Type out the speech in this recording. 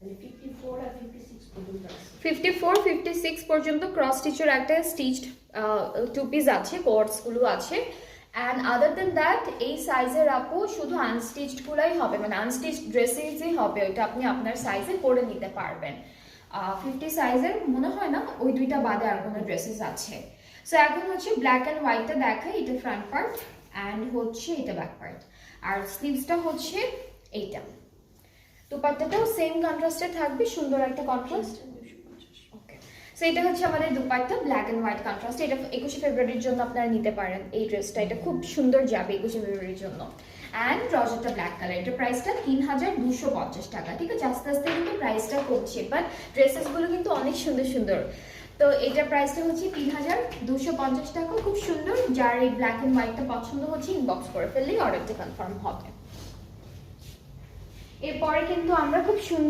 54-56 পর্যন্ত ক্রস স্টিচের একটা স্টিচড টু পিস আছে, কর্ডসগুলো আছে। অ্যান্ড আদার দেন দ্যাট এই সাইজের আপু শুধু আনস্টিচডগুলোই হবে, মানে আনস্টিচড ড্রেসেসই হবে, ওইটা আপনি আপনার সাইজে করে নিতে পারবেন। 50 সাইজের মনে হয় না, ওই দুইটা বাদে আর কোনো ড্রেসেস আছে। সো এখন হচ্ছে ব্ল্যাক অ্যান্ড হোয়াইটটা দেখাই, এটা ফ্রন্ট পার্ট অ্যান্ড হচ্ছে এটা ব্যাক পার্ট, আর স্লিভসটা হচ্ছে এইটা। দুপাট্টাটাও সেম কন্ট্রাস্টে থাকবে, সুন্দর একটা কন্ট্রাস্ট। ওকে, সো এটা হচ্ছে আমাদের dupatta black and white contrast. এটা 21শে ফেব্রুয়ারির জন্য আপনারা নিতে পারেন এই ড্রেসটা, এটা খুব সুন্দর যাবে 21শে ফেব্রুয়ারির জন্য। অ্যান্ড ট্রাউজারটা ব্ল্যাক কালার, এটা প্রাইসটা 3250 টাকা। ঠিক আছে, আস্তে আস্তে কিন্তু প্রাইসটা কমছে, বাট ড্রেসেসগুলো কিন্তু অনেক সুন্দর সুন্দর। তো এটার প্রাইসটা হচ্ছে 3250 টাকা, খুব সুন্দর। যার এই ব্ল্যাক এন্ড হোয়াইটটা পছন্দ হচ্ছে ইনবক্স করে ফেললেই অর্ডারটা কনফার্ম হবে। এরপরে কিন্তু আমরা খুব সুন্দর